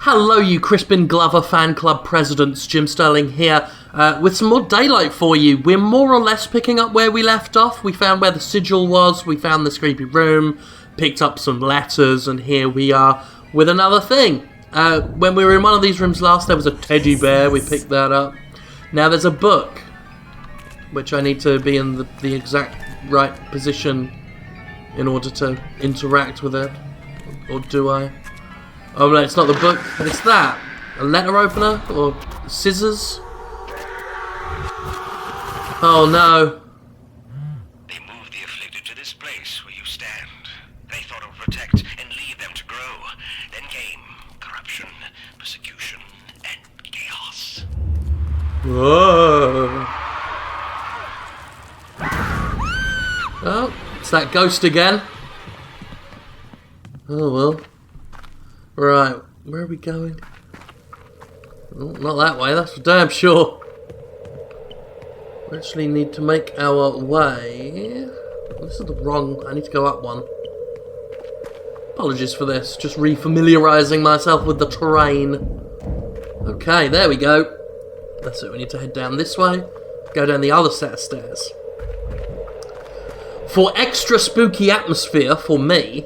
Hello, you Crispin Glover fan club presidents. Jim Sterling here with some more daylight for you. We're more or less picking up where we left off. We found where the sigil was, we found this creepy room, picked up some letters, and here we are with another thing. When we were in one of these rooms last, there was a teddy bear. We picked that up. Now there's a book, which I need to be in the exact right position in order to interact with it. Or do I? Oh no, it's not the book, it's that. A letter opener? Or scissors? Oh no. They moved the afflicted to this place where you stand. They thought it would protect and leave them to grow. Then came corruption, persecution, and chaos. Whoa. Oh, it's that ghost again. Oh well. Right, where are we going? Oh, not that way, that's for damn sure. We actually need to make our way. This is the wrong... I need to go up one. Apologies for this, just re-familiarising myself with the terrain. Okay, there we go. That's it, we need to head down this way. Go down the other set of stairs. For extra spooky atmosphere, for me...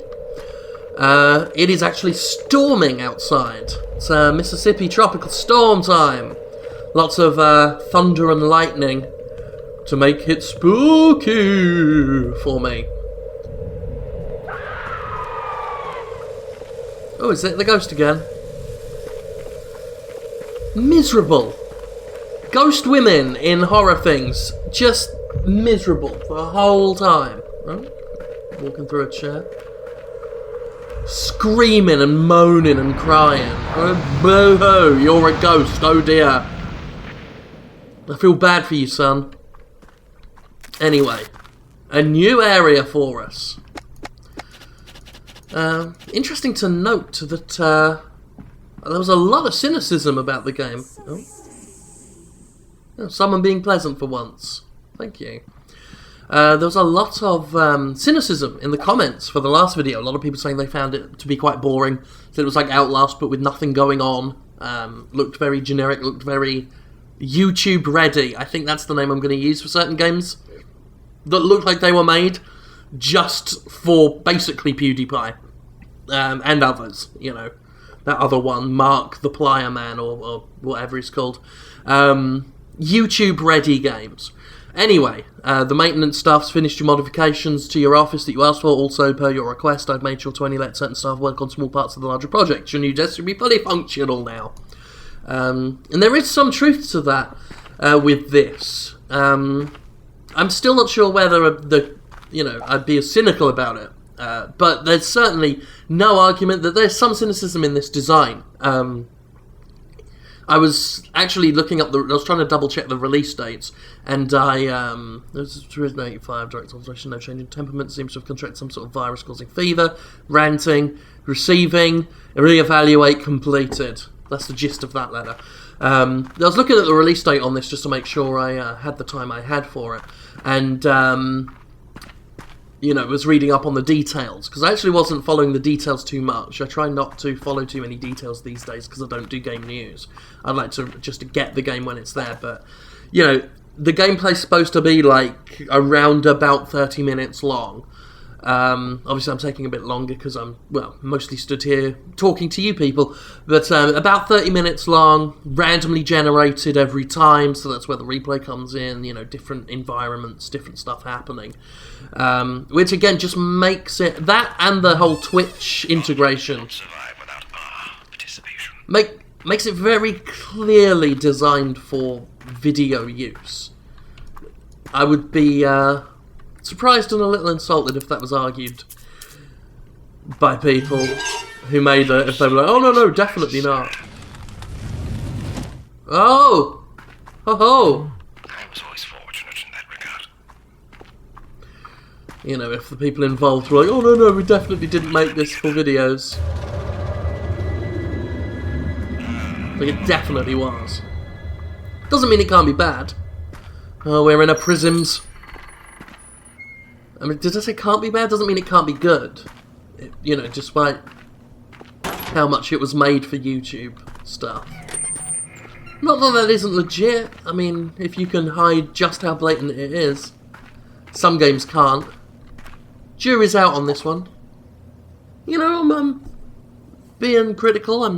it is actually storming outside. It's Mississippi tropical storm time. Lots of thunder and lightning to make it spooky for me. Oh, is it the ghost again? Miserable. Ghost women in horror things. Just miserable the whole time. Oh, walking through a chair. Screaming and moaning and crying. Oh, boo-hoo, you're a ghost, oh dear. I feel bad for you, son. Anyway, a new area for us. Interesting to note that there was a lot of cynicism about the game. Oh, someone being pleasant for once. Thank you. There was a lot of cynicism in the comments for the last video. A lot of people saying they found it to be quite boring. Said it was like Outlast but with nothing going on. Looked very generic, looked very YouTube ready. I think that's the name I'm going to use for certain games that looked like they were made just for basically PewDiePie and others, you know. That other one, Mark the Plier Man or whatever he's called. YouTube ready games. Anyway, the maintenance staff's finished your modifications to your office that you asked for. Also, per your request, I've made sure to only let certain staff work on small parts of the larger project. Your new desk should be fully functional now. And there is some truth to that with this. I'm still not sure whether I'd be as cynical about it. But there's certainly no argument that there's some cynicism in this design. I was actually looking up I was trying to double check the release dates, and there's 1985, direct observation, no change in temperament, seems to have contracted some sort of virus causing fever, ranting, receiving, reevaluate completed. That's the gist of that letter. I was looking at the release date on this just to make sure I had the time I had for it, and was reading up on the details, because I actually wasn't following the details too much. I try not to follow too many details these days, because I don't do game news. I'd like to just get the game when it's there, but, the gameplay's supposed to be, like, around about 30 minutes long. Obviously, I'm taking a bit longer, because I'm, mostly stood here talking to you people, but about 30 minutes long, randomly generated every time, so that's where the replay comes in, different environments, different stuff happening. Which again just makes it, that and the whole Twitch integration makes it very clearly designed for video use. I would be surprised and a little insulted if that was argued by people who made it, if they were like, oh no, definitely not. Oh! Ho ho! I was always fortunate in that regard. If the people involved were like, oh no, we definitely didn't make this for videos. Like, it definitely was. Doesn't mean it can't be bad. Oh, we're in a prisms. I mean, did I say can't be bad? Doesn't mean it can't be good. Just by how much it was made for YouTube stuff. Not that that isn't legit. I mean, if you can hide just how blatant it is. Some games can't. Jury's out on this one. You know, I'm being critical. I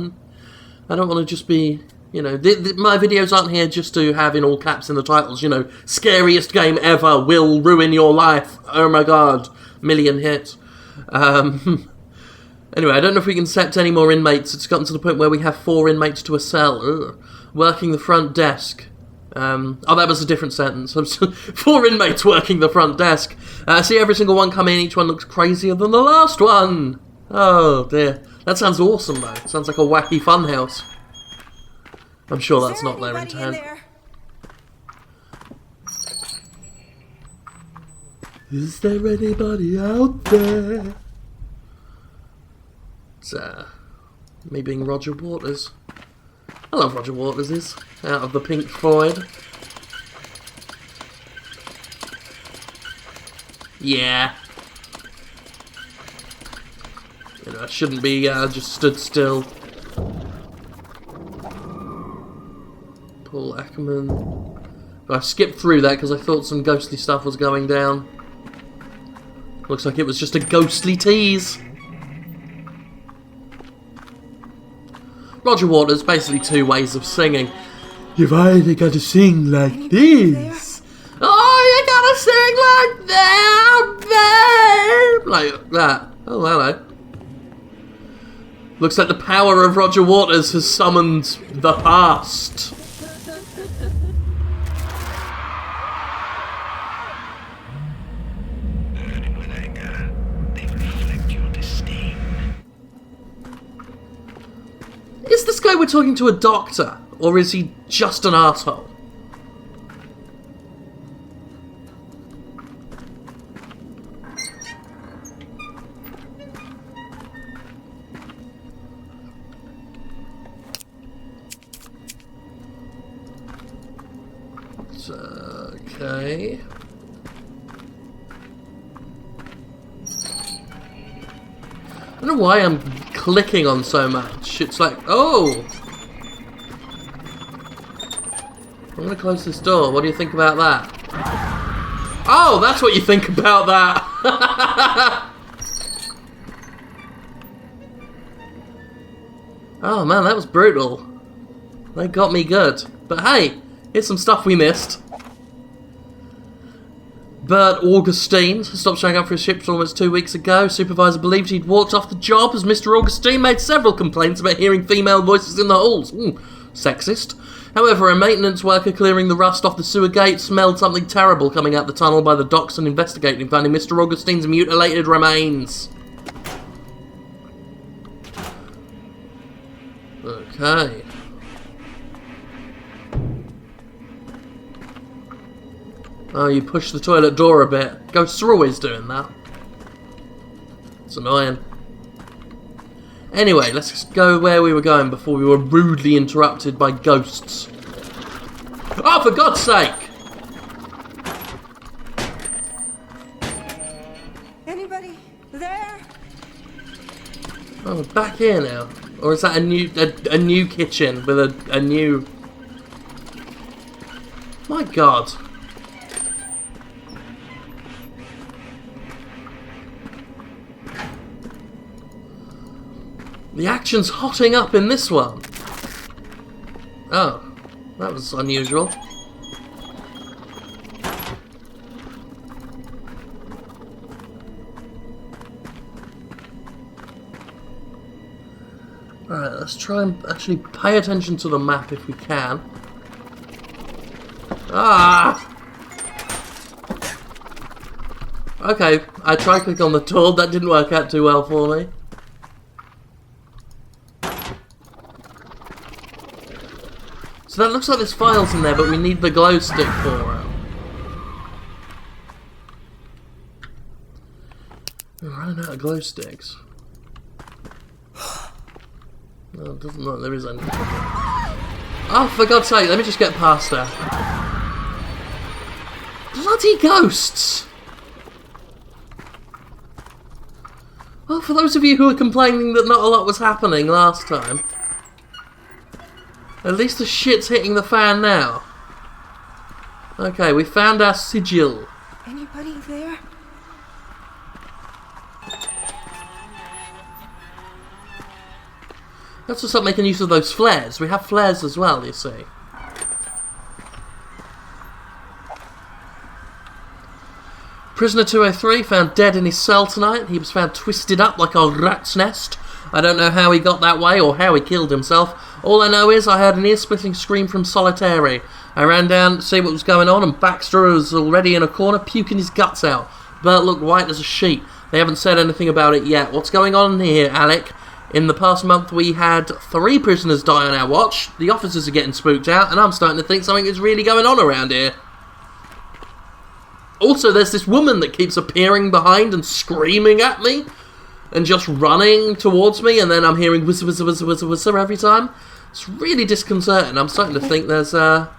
don't want to just be, you know, my videos aren't here just to have in all caps in the titles, you know, scariest game ever, will ruin your life, oh my god, million hit. Anyway, I don't know if we can accept any more inmates. It's gotten to the point where we have 4 inmates to a cell. Ugh. Working the front desk. Oh, that was a different sentence. 4 inmates working the front desk. See every single one come in, each one looks crazier than the last one. Oh dear. That sounds awesome though. Sounds like a wacky funhouse. I'm sure that's not their intent. Is there anybody out there? It's me being Roger Waters. I love Roger Waters' out of the Pink Floyd. Yeah. You know, I shouldn't be just stood still. Paul Ackerman. I skipped through that because I thought some ghostly stuff was going down. Looks like it was just a ghostly tease. Roger Waters, basically 2 ways of singing. You've either got to sing like this. Oh, you gotta sing like that, babe. Like that. Oh, hello. Looks like the power of Roger Waters has summoned the past. Burning with anger, they reflect your disdain. Is this guy we're talking to a doctor, or is he just an arsehole? Okay. I don't know why I'm clicking on so much. It's like, oh! I'm gonna close this door. What do you think about that? Oh, that's what you think about that! Oh man, that was brutal. They got me good. But hey, here's some stuff we missed. Bert Augustine stopped showing up for his shift almost 2 weeks ago. Supervisor believed he'd walked off the job as Mr. Augustine made several complaints about hearing female voices in the halls. Sexist. However, a maintenance worker clearing the rust off the sewer gate smelled something terrible coming out the tunnel by the docks and investigating, finding Mr. Augustine's mutilated remains. Okay. Oh, you push the toilet door a bit. Ghosts are always doing that. It's annoying. Anyway, let's go where we were going before we were rudely interrupted by ghosts. Oh, for God's sake! Anybody there? Oh, we're back here now. Or is that a new kitchen with a new... My God. The action's hotting up in this one. Oh, that was unusual. Alright, let's try and actually pay attention to the map if we can. Ah! Okay, I tried clicking on the door, that didn't work out too well for me. So that looks like there's files in there, but we need the glow stick for it. We're running out of glow sticks. No, it doesn't look like there is anything. Oh, for God's sake, let me just get past her. Bloody ghosts! Well, for those of you who are complaining that not a lot was happening last time, at least the shit's hitting the fan now. Okay, we found our sigil. Anybody there? Let's just start making use of those flares. We have flares as well, you see. Prisoner 203 found dead in his cell tonight. He was found twisted up like a rat's nest. I don't know how he got that way or how he killed himself. All I know is I heard an ear-splitting scream from Solitary. I ran down to see what was going on, and Baxter was already in a corner puking his guts out. Bert looked white as a sheet. They haven't said anything about it yet. What's going on here, Alec? In the past month we had 3 prisoners die on our watch. The officers are getting spooked out, and I'm starting to think something is really going on around here. Also, there's this woman that keeps appearing behind and screaming at me and just running towards me, and then I'm hearing whistle, whistle, whistle, whistle, whistle every time. It's really disconcerting. I'm starting to think there's a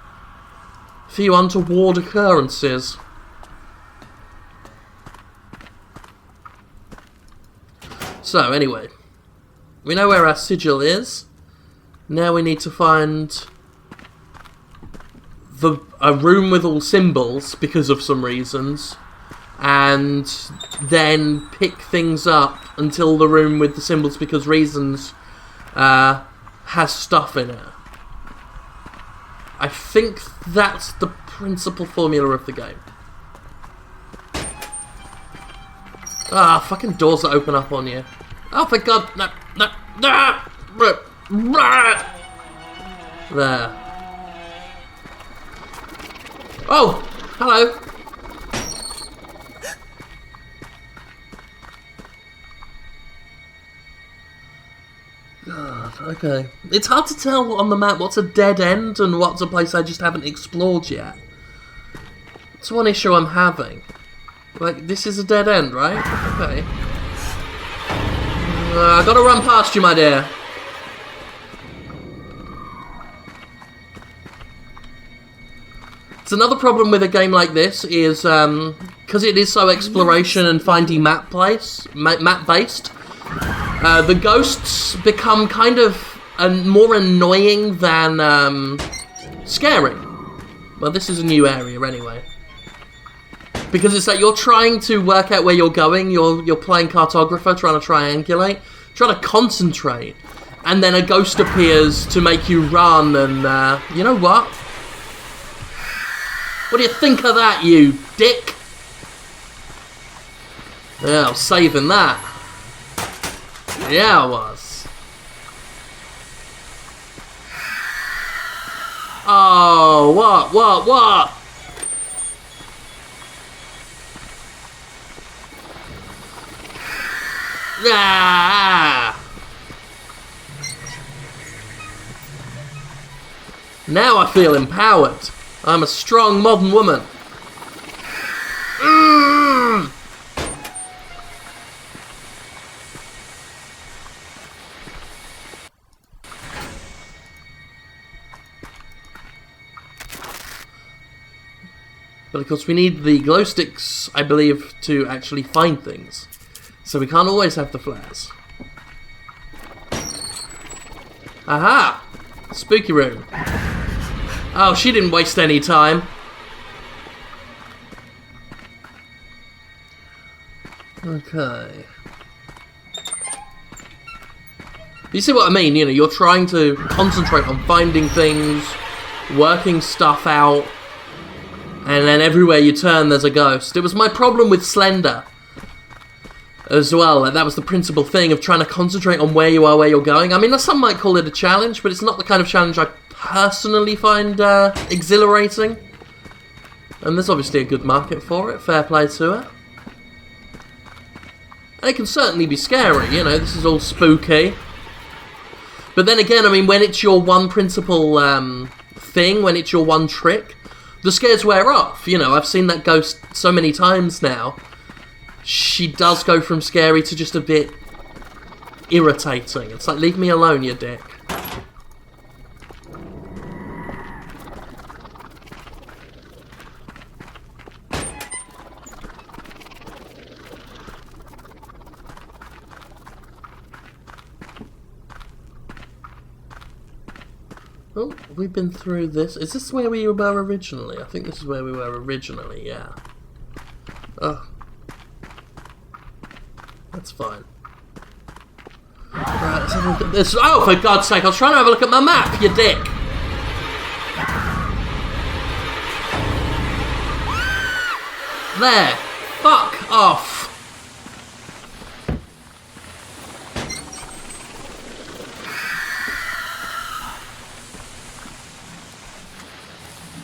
few untoward occurrences. So, anyway, we know where our sigil is. Now we need to find a room with all symbols because of some reasons, and then pick things up until the room with the symbols because reasons has stuff in it. I think that's the principal formula of the game. Ah, fucking doors that open up on you. Oh, for God, no, no, no. There. Oh, hello. God, okay. It's hard to tell on the map what's a dead end and what's a place I just haven't explored yet. It's one issue I'm having. Like, this is a dead end, right? Okay. I gotta run past you, my dear. It's another problem with a game like this is because it is so exploration and finding map based. The ghosts become kind of more annoying than scary. Well, this is a new area anyway. Because it's like you're trying to work out where you're going, you're playing cartographer, trying to triangulate, trying to concentrate, and then a ghost appears to make you run, and you know what? What do you think of that, you dick? Yeah, I was saving that. Yeah, I was. Oh, what? Ah! Now I feel empowered. I'm a strong modern woman. But of course we need the glow sticks, I believe, to actually find things. So we can't always have the flares. Aha! Spooky room. Oh, she didn't waste any time. Okay. You see what I mean? You know, you're trying to concentrate on finding things, working stuff out, and then everywhere you turn there's a ghost. It was my problem with Slender as well. That was the principal thing of trying to concentrate on where you are, where you're going. I mean, some might call it a challenge, but it's not the kind of challenge I personally find exhilarating. And there's obviously a good market for it. Fair play to it. And it can certainly be scary, you know, this is all spooky. But then again, I mean, when it's your one principal thing, when it's your one trick, the scares wear off. You know, I've seen that ghost so many times now. She does go from scary to just a bit irritating. It's like, leave me alone, you dick. Oh, we've been through this. Is this where we were originally? I think this is where we were originally, yeah. Oh. That's fine. Right, let's have a look at this. Oh, for God's sake, I was trying to have a look at my map, you dick! There! Fuck off!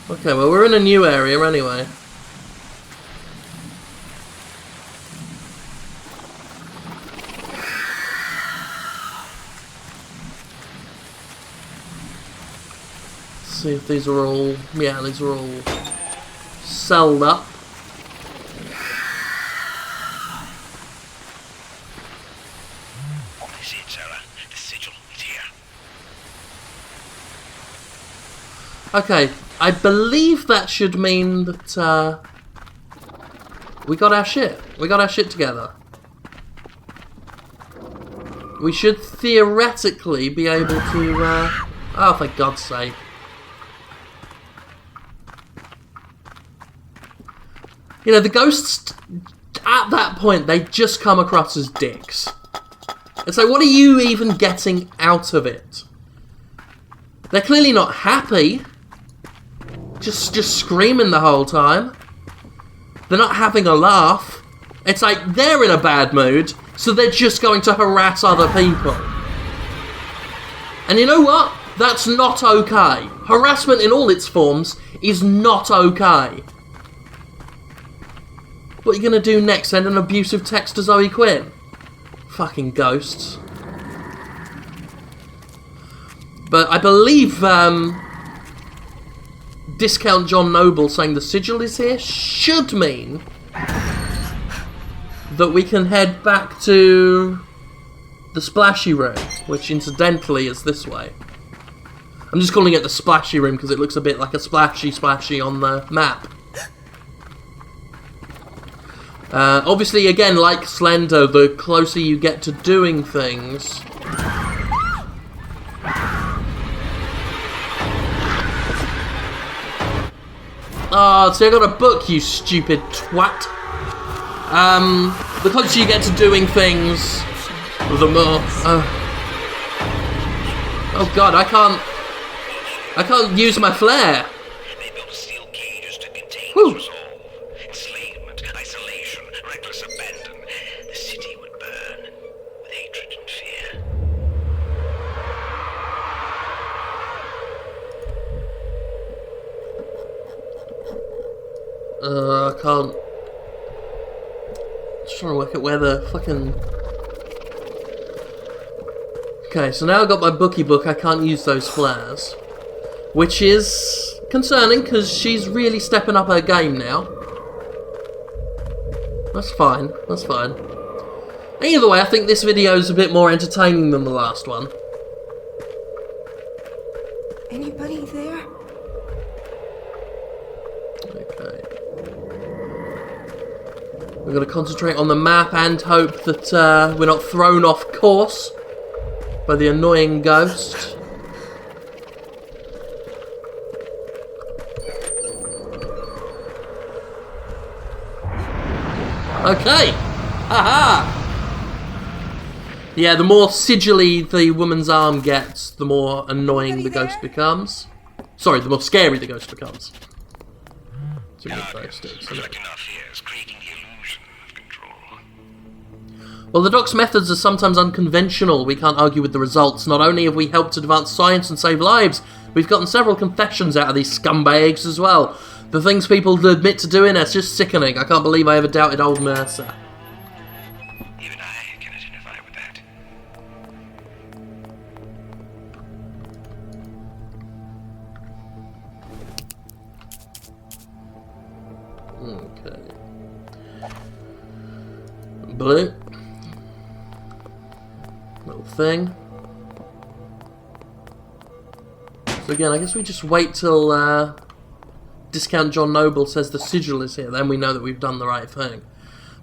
Okay, well, we're in a new area anyway. See if these are all... Yeah, these are all celled up. I see it, Sarah. The sigil is here. Okay, I believe that should mean that, we got our shit. We got our shit together. We should theoretically be able to, oh, for God's sake. You know, the ghosts, at that point, they just come across as dicks. It's like, what are you even getting out of it? They're clearly not happy. Just screaming the whole time. They're not having a laugh. It's like, they're in a bad mood, so they're just going to harass other people. And you know what? That's not okay. Harassment in all its forms is not okay. What are you going to do next? Send an abusive text to Zoe Quinn? Fucking ghosts. But I believe, Discount John Noble saying the sigil is here should mean that we can head back to the splashy room, which incidentally is this way. I'm just calling it the splashy room because it looks a bit like a splashy on the map. Obviously, again, like Slender, the closer you get to doing things... Oh, see, I got a book, you stupid twat. The closer you get to doing things, the more... oh God, I can't use my flare. They built steel cages to contain Whew. us all. Enslavement, isolation, reckless abandon. The city would burn with hatred and fear. I can't... Just trying to work out where the fucking... Okay, so now I've got my bookie book, I can't use those flares. Which is concerning, because she's really stepping up her game now. That's fine, that's fine. Either way, I think this video is a bit more entertaining than the last one. Anybody there? Okay. We're going to concentrate on the map and hope that we're not thrown off course by the annoying ghost. Okay! Haha! Yeah, the more sigilly the woman's arm gets, the more annoying the ghost becomes. Sorry, the more scary the ghost becomes. Too many fire sticks, isn't it? Reflecting our fears, creating the illusion of control. Well, the Doc's methods are sometimes unconventional. We can't argue with the results. Not only have we helped advance science and save lives, we've gotten several confessions out of these scumbags as well. The things people admit to doing are just sickening. I can't believe I ever doubted old Mercer. Even I can identify with that. Okay. Blue. Little thing. So again, I guess we just wait till Discount John Noble says the sigil is here, then we know that we've done the right thing.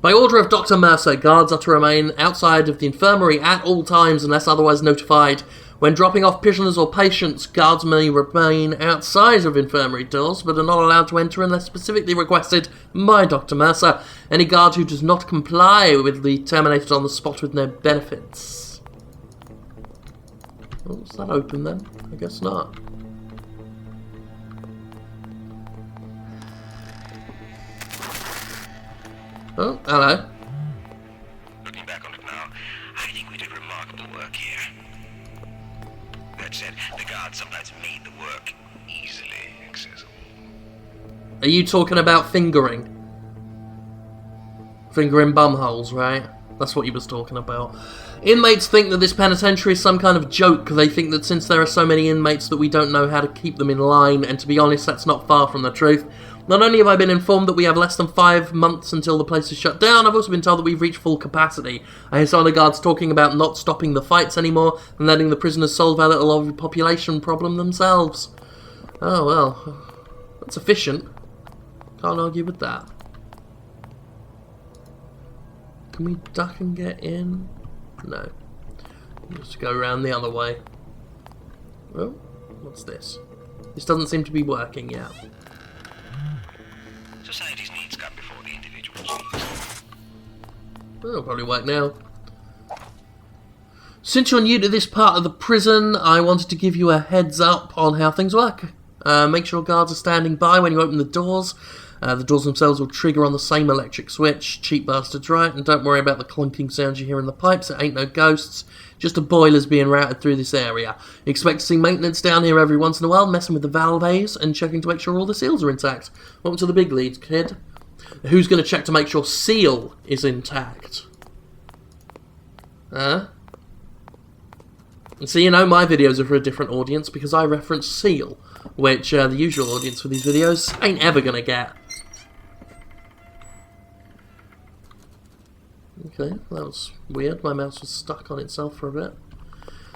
By order of Dr. Mercer, guards are to remain outside of the infirmary at all times unless otherwise notified. When dropping off prisoners or patients, guards may remain outside of infirmary doors, but are not allowed to enter unless specifically requested by Dr. Mercer. Any guard who does not comply will be terminated on the spot with no benefits. Oh, is that open then? I guess not. Oh, hello. Looking back on it now, I think we did remarkable work here. That said, the guards sometimes made the work easily accessible. Are you talking about fingering? Fingering bumholes, right? That's what he was talking about. Inmates think that this penitentiary is some kind of joke. They think that since there are so many inmates that we don't know how to keep them in line, and to be honest, that's not far from the truth. Not only have I been informed that we have less than 5 months until the place is shut down, I've also been told that we've reached full capacity. I hear some of the guards talking about not stopping the fights anymore and letting the prisoners solve our little overpopulation problem themselves. Oh well, that's efficient. Can't argue with that. Can we duck and get in? No. Just go around the other way. Oh, what's this? This doesn't seem to be working yet. Society's needs come before the individual's needs. It'll probably work now. Since you're new to this part of the prison, I wanted to give you a heads up on how things work. Make sure guards are standing by when you open the doors. The doors themselves will trigger on the same electric switch. Cheap bastards, right? And don't worry about the clunking sounds you hear in the pipes. It ain't no ghosts. Just a boiler's being routed through this area. You expect to see maintenance down here every once in a while, messing with the valves and checking to make sure all the seals are intact. Welcome to the big leads, kid. Who's going to check to make sure seal is intact? Huh? And so, you know, my videos are for a different audience because I reference seal, which the usual audience for these videos ain't ever going to get. Okay, that was weird. My mouse was stuck on itself for a bit.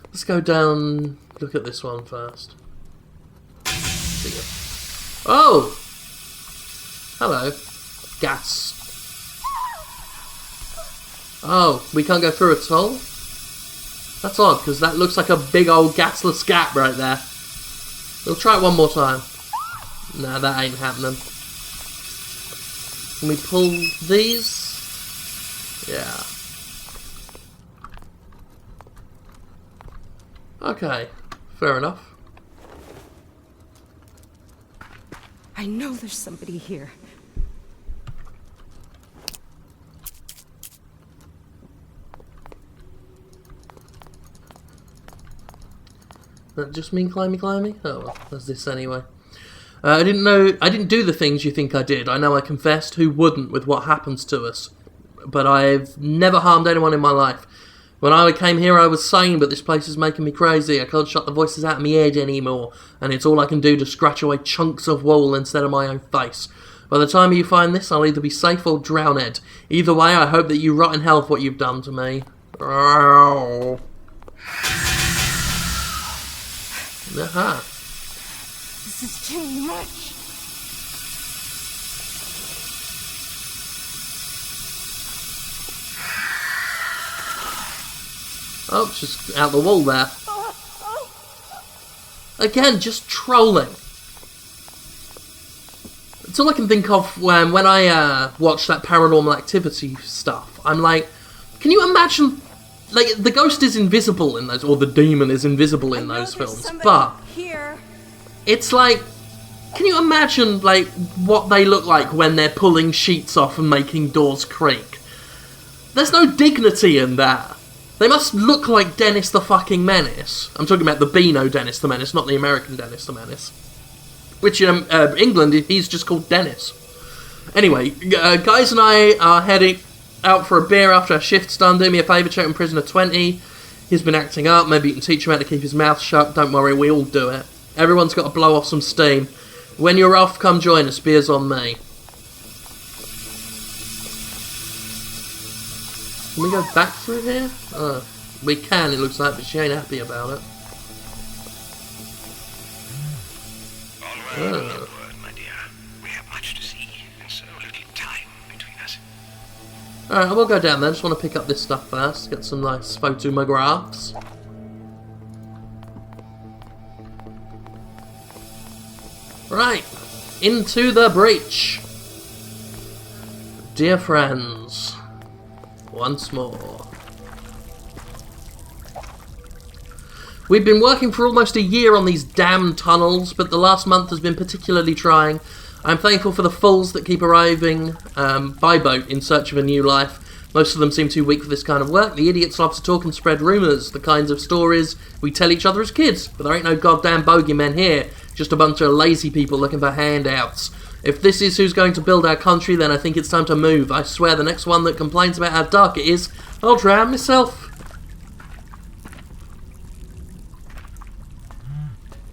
Let's go down, look at this one first. Oh! Hello. Gas. Oh, we can't go through at all? That's odd, because that looks like a big old gasless gap right there. We'll try it one more time. Nah, that ain't happening. Can we pull these? Yeah. Okay, fair enough. I know there's somebody here. That just mean climby? Oh well, there's this anyway. I didn't do the things you think I did. I know I confessed. Who wouldn't with what happens to us? But I've never harmed anyone in my life. When I came here I was sane, but this place is making me crazy. I can't shut the voices out of my head anymore, and it's all I can do to scratch away chunks of wall instead of my own face. By the time you find this, I'll either be safe or drowned. Either way, I hope that you rot in hell for what you've done to me. Oh. Aha. This is too much. Oh, just out the wall there. Again, just trolling. It's all I can think of when I watch that Paranormal Activity stuff. I'm like, can you imagine, like, the ghost is invisible in those, or the demon is invisible in those films, but here. It's like, can you imagine, like, what they look like when they're pulling sheets off and making doors creak? There's no dignity in that. They must look like Dennis the fucking Menace. I'm talking about the Beano Dennis the Menace, not the American Dennis the Menace. Which, in England, he's just called Dennis. Anyway, guys and I are heading out for a beer after our shift's done. Do me a favour, check on Prisoner 20. He's been acting up. Maybe you can teach him how to keep his mouth shut. Don't worry, we all do it. Everyone's got to blow off some steam. When you're off, come join us. Beer's on me. Can we go back through here? We can, it looks like, but she ain't happy about it. All right, word, my dear. We have much to see, and so little time between us. Alright, we'll go down there. Just want to pick up this stuff first. Get some nice photomographs. Right, into the breach. Dear friends, once more. We've been working for almost a year on these damn tunnels, but the last month has been particularly trying. I'm thankful for the fools that keep arriving by boat in search of a new life. Most of them seem too weak for this kind of work. The idiots love to talk and spread rumours, the kinds of stories we tell each other as kids. But there ain't no goddamn bogeymen here, just a bunch of lazy people looking for handouts. If this is who's going to build our country, then I think it's time to move. I swear the next one that complains about how dark it is, I'll drown myself.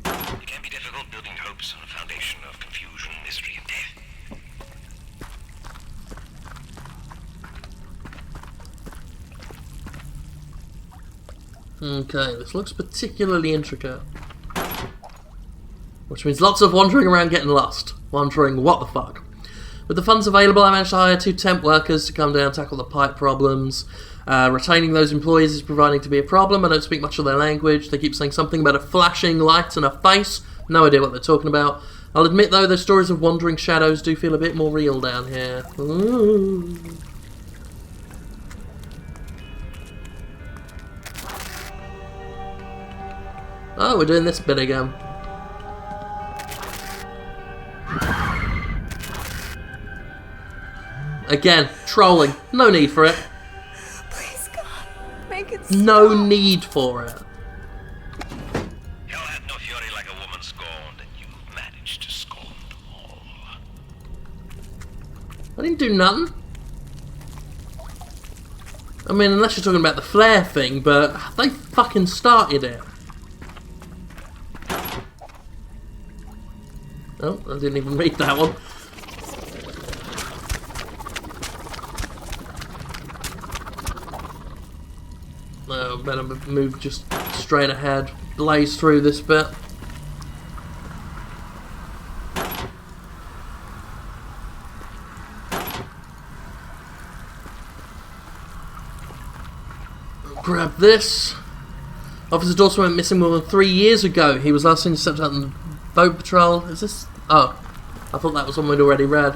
It can be difficult building hopes on a foundation of confusion, mystery, and death. Okay, this looks particularly intricate. Which means lots of wandering around getting lost. Wondering what the fuck. With the funds available, I managed to hire 2 temp workers to come down and tackle the pipe problems. Retaining those employees is proving to be a problem. I don't speak much of their language. They keep saying something about a flashing light and a face. No idea what they're talking about. I'll admit, though, those stories of wandering shadows do feel a bit more real down here. Ooh. Oh, we're doing this bit again. Again, trolling. No need for it. Please, God, make it No stop. need for it. Hell had no fury like a woman scorned, and you managed to scorn them all. I didn't do nothing. I mean, unless you're talking about the flare thing, but they fucking started it. Oh, I didn't even read that one. No, better move just straight ahead. Blaze through this bit. Grab this. Officer Dawson went missing more than 3 years ago. He was last seen stepped out on the boat patrol. Is this? Oh, I thought that was one we'd already read.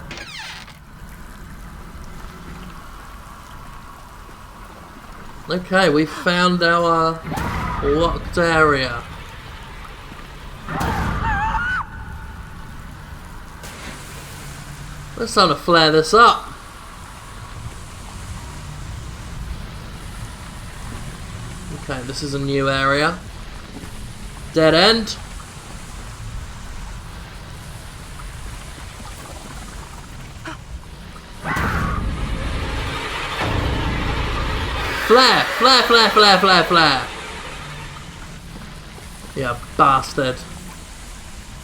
Okay, we found our locked area. Let's time to flare this up. Okay, this is a new area. Dead end. Flare! Flare, flare, flare, flare, flare! You bastard.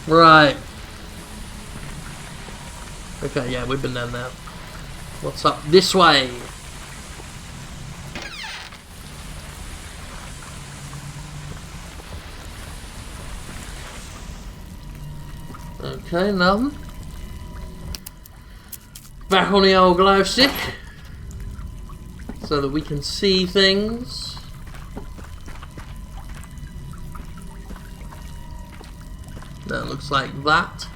Right. Okay, yeah, we've been down there. What's up this way? Okay, nothing. Back on the old glow stick. So that we can see things. That looks like that.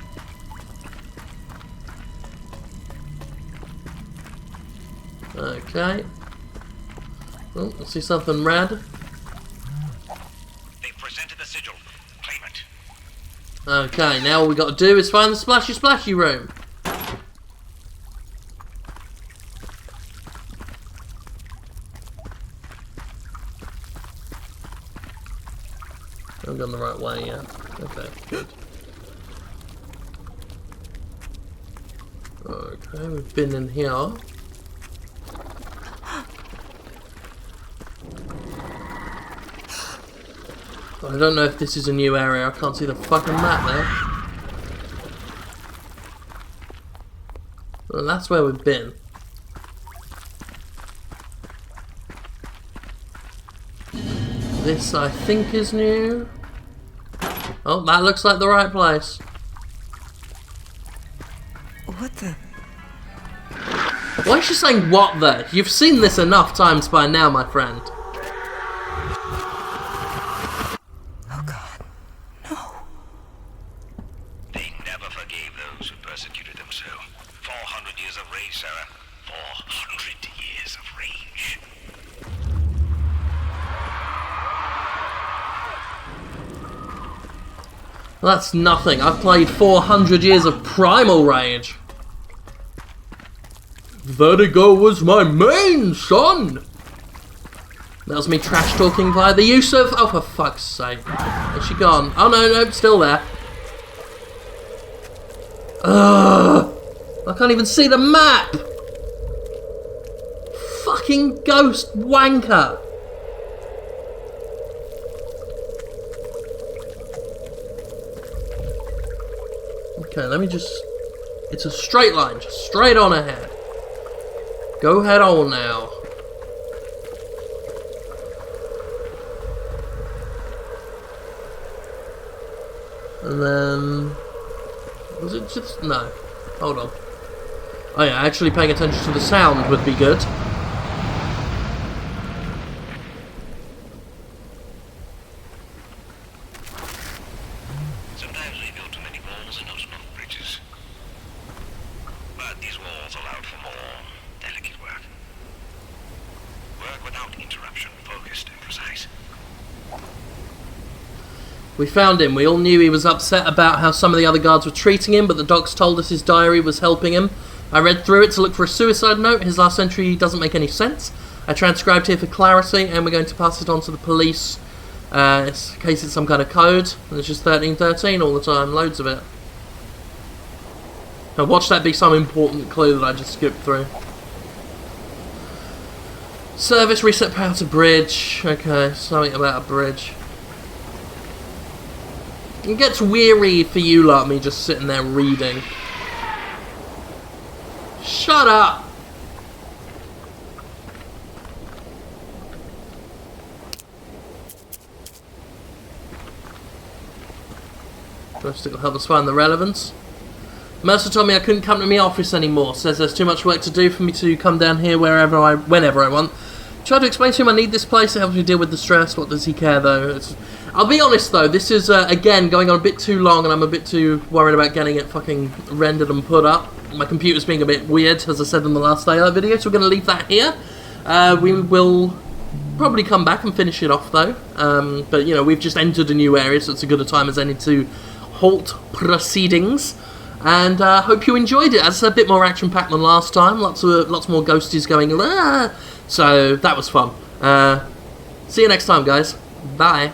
Okay. Oh, I see something red. They've presented the sigil. Claim it. Okay, now all we got to do is find the splashy splashy room. I've gone the right way, yeah. Okay, good. Okay, we've been in here. I don't know if this is a new area. I can't see the fucking map there. Well, that's where we've been. This, I think, is new. Oh, that looks like the right place. What the? Why is she saying what the? You've seen this enough times by now, my friend. Oh God, no. They never persecuted them so. 400 years of rage, Sarah. 400 years of rage. That's nothing. I've played 400 years of Primal Rage. Vertigo was my main, son! That was me trash talking via the use of... Oh, for fuck's sake. Is she gone? Oh, no, still there. Ugh! I can't even see the map! Fucking ghost wanker! Okay, let me just... It's a straight line, just straight on ahead. Go head on now. And then... Was it just... No. Hold on. Oh yeah, actually paying attention to the sound would be good. Sometimes we build too many walls and not enough bridges. But these walls allowed for more delicate work. Work without interruption, focused and precise. We found him. We all knew he was upset about how some of the other guards were treating him, but the docs told us his diary was helping him. I read through it to look for a suicide note. His last entry doesn't make any sense. I transcribed here for clarity, and we're going to pass it on to the police in case it's some kind of code. And it's just 1313 all the time. Loads of it. Now watch that be some important clue that I just skipped through. Service reset power to bridge. Okay, something about a bridge. It gets weary for you lot, me just sitting there reading. Shut up! First it'll help us find the relevance. Mercer told me I couldn't come to my office anymore. Says there's too much work to do for me to come down here whenever I want. Tried to explain to him I need this place. It helps me deal with the stress. What does he care though? I'll be honest though, this is again going on a bit too long, and I'm a bit too worried about getting it fucking rendered and put up. My computer's being a bit weird, as I said in the last daylight video, so we're going to leave that here. We will probably come back and finish it off though. But you know, we've just entered a new area, so it's as good a time as any to halt proceedings. And hope you enjoyed it. As a bit more action-packed than last time. Lots more ghosties going. So that was fun. See you next time, guys. Bye.